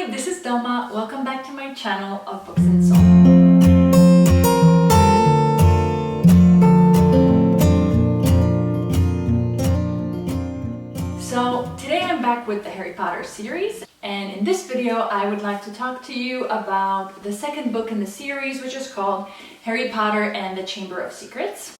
Hi, this is Doma. Welcome back to my channel of Books and Soul. So today I'm back with the Harry Potter series, and in this video I would like to talk to you about the second book in the series, which is called Harry Potter and the Chamber of Secrets.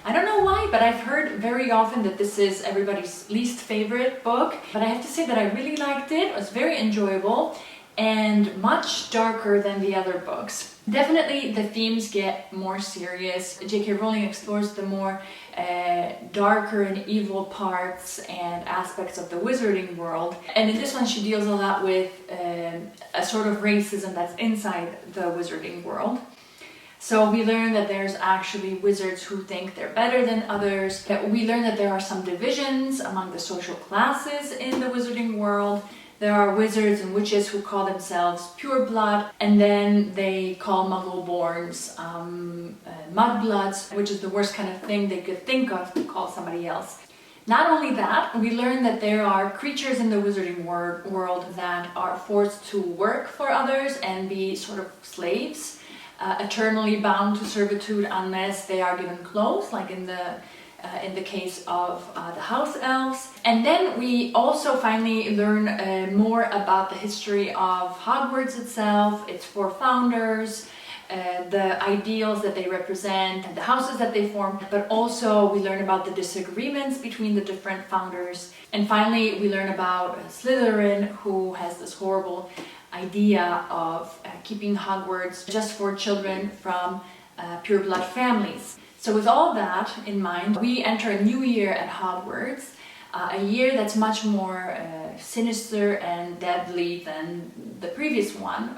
I don't know why, but I've heard very often that this is everybody's least favorite book, but I have to say that I really liked it. It was very enjoyable and much darker than the other books. Definitely the themes get more serious. J.K. Rowling explores the more darker and evil parts and aspects of the wizarding world. And in this one she deals a lot with a sort of racism that's inside the wizarding world. So we learn that there's actually wizards who think they're better than others. We learn that there are some divisions among the social classes in the wizarding world. There are wizards and witches who call themselves pure blood, and then they call muggle-borns mudbloods, which is the worst kind of thing they could think of to call somebody else. Not only that, we learn that there are creatures in the wizarding world that are forced to work for others and be sort of slaves. Eternally bound to servitude unless they are given clothes, like in the case of the house elves. And then we also finally learn more about the history of Hogwarts itself, its four founders, the ideals that they represent, and the houses that they formed, but also we learn about the disagreements between the different founders. And finally we learn about Slytherin, who has this horrible idea of keeping Hogwarts just for children from pure blood families. So with all that in mind, we enter a new year at Hogwarts, a year that's much more sinister and deadly than the previous one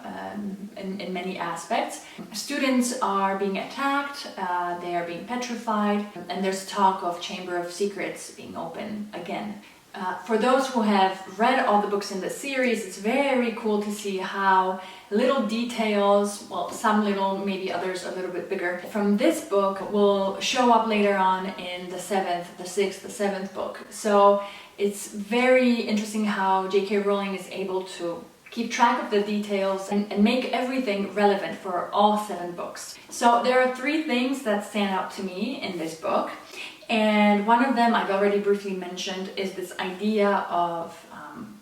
in many aspects. Students are being attacked, they are being petrified, and there's talk of Chamber of Secrets being open again. For those who have read all the books in the series, it's very cool to see how little details, well, some little, maybe others a little bit bigger, from this book will show up later on in the 7th, the 6th, the 7th book. So it's very interesting how J.K. Rowling is able to keep track of the details and make everything relevant for all 7 books. So there are 3 things that stand out to me in this book. And one of them I've already briefly mentioned is this idea of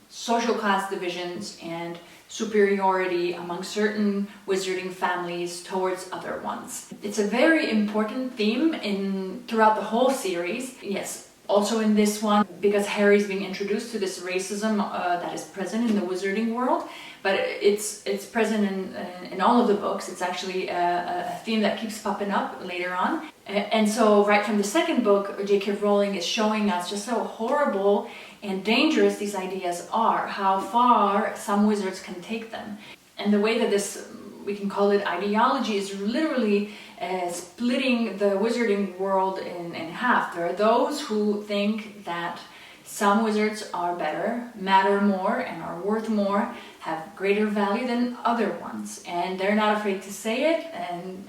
social class divisions and superiority among certain wizarding families towards other ones. It's a very important theme throughout the whole series. Yes, also in this one, because Harry's being introduced to this racism that is present in the wizarding world, but it's present in all of the books. It's actually a theme that keeps popping up later on. And so right from the 2nd book, J.K. Rowling is showing us just how horrible and dangerous these ideas are, how far some wizards can take them. And the way that this, we can call it ideology, is literally splitting the wizarding world in half. There are those who think that some wizards are better, matter more, and are worth more, have greater value than other ones. And they're not afraid to say it, and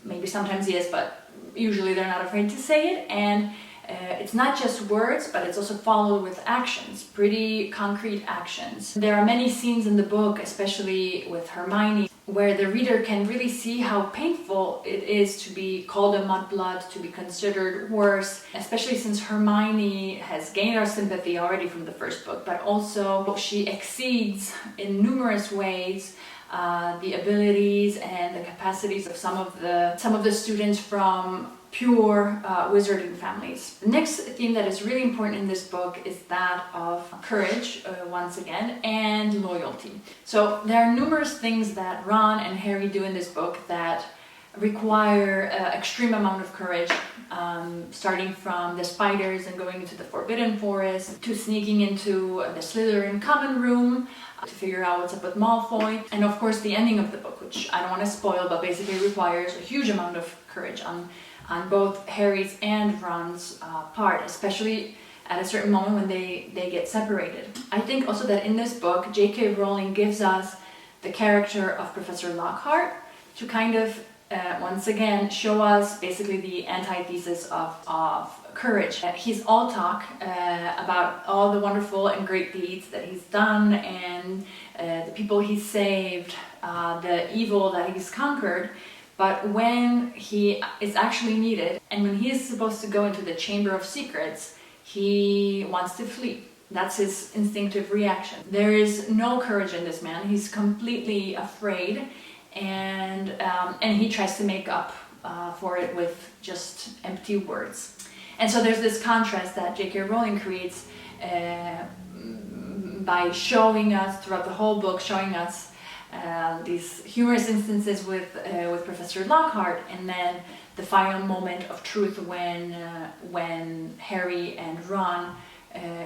maybe sometimes yes, but usually they're not afraid to say it. And it's not just words, but it's also followed with actions, pretty concrete actions. There are many scenes in the book, especially with Hermione, where the reader can really see how painful it is to be called a mudblood, to be considered worse, especially since Hermione has gained our sympathy already from the 1st book, but also she exceeds in numerous ways the abilities and the capacities of some of the students from pure wizarding families. The next theme that is really important in this book is that of courage, once again, and loyalty. So there are numerous things that Ron and Harry do in this book that require an extreme amount of courage starting from the spiders and going into the Forbidden Forest, to sneaking into the Slytherin common room to figure out what's up with Malfoy, and of course the ending of the book, which I don't want to spoil, but basically requires a huge amount of courage on both Harry's and Ron's part, especially at a certain moment when they get separated. I think also that in this book, J.K. Rowling gives us the character of Professor Lockhart to kind of once again show us basically the antithesis of courage. He's all talk about all the wonderful and great deeds that he's done, and the people he's saved, the evil that he's conquered. But when he is actually needed, and when he is supposed to go into the Chamber of Secrets, he wants to flee. That's his instinctive reaction. There is no courage in this man. He's completely afraid, and he tries to make up for it with just empty words. And so there's this contrast that J.K. Rowling creates by showing us throughout the whole book, showing us these humorous instances with Professor Lockhart, and then the final moment of truth when Harry and Ron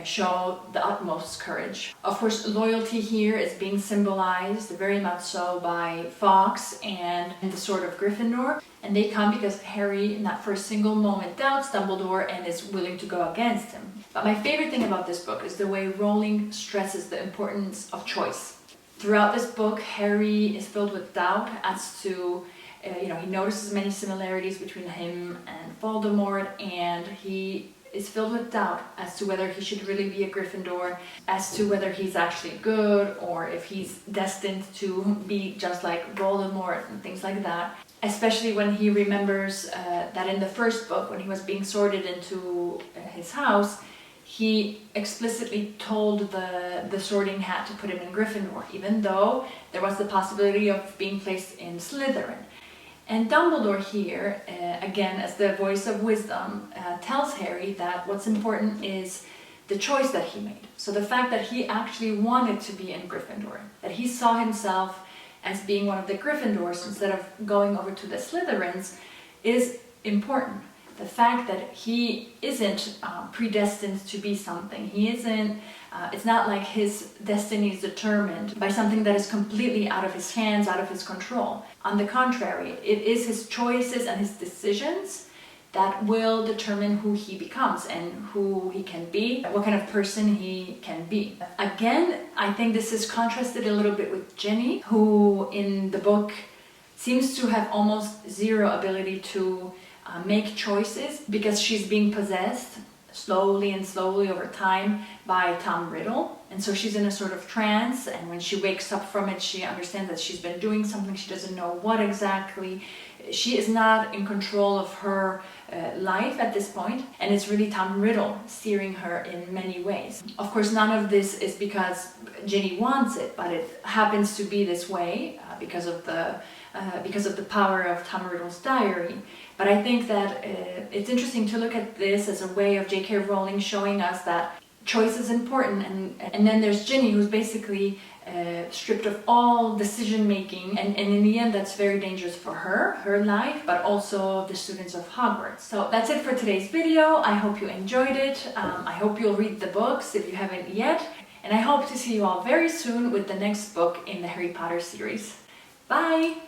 show the utmost courage. Of course, loyalty here is being symbolized very much so by Fawkes and the Sword of Gryffindor, and they come because Harry, not for a single moment, doubts Dumbledore and is willing to go against him. But my favorite thing about this book is the way Rowling stresses the importance of choice. Throughout this book, Harry is filled with doubt as to, he notices many similarities between him and Voldemort, and he is filled with doubt as to whether he should really be a Gryffindor, as to whether he's actually good, or if he's destined to be just like Voldemort and things like that. Especially when he remembers that in the first book, when he was being sorted into his house, he explicitly told the Sorting Hat to put him in Gryffindor, even though there was the possibility of being placed in Slytherin. And Dumbledore here, again as the voice of wisdom, tells Harry that what's important is the choice that he made. So the fact that he actually wanted to be in Gryffindor, that he saw himself as being one of the Gryffindors instead of going over to the Slytherins, is important. The fact that he isn't predestined to be something, he isn't, it's not like his destiny is determined by something that is completely out of his hands, out of his control. On the contrary, it is his choices and his decisions that will determine who he becomes and who he can be, what kind of person he can be. Again, I think this is contrasted a little bit with Ginny, who in the book seems to have almost zero ability to make choices because she's being possessed slowly over time by Tom Riddle. And so she's in a sort of trance, and when she wakes up from it, she understands that she's been doing something, she doesn't know what exactly. She is not in control of her life at this point, and it's really Tom Riddle steering her in many ways. Of course, none of this is because Ginny wants it, but it happens to be this way because of the power of Tom Riddle's diary. But I think that it's interesting to look at this as a way of J.K. Rowling showing us that choice is important, and then there's Ginny, who's basically stripped of all decision making, and in the end that's very dangerous for her life, but also the students of Hogwarts. So that's it for today's video. I hope you enjoyed it. I hope you'll read the books if you haven't yet, and I hope to see you all very soon with the next book in the Harry Potter series. Bye!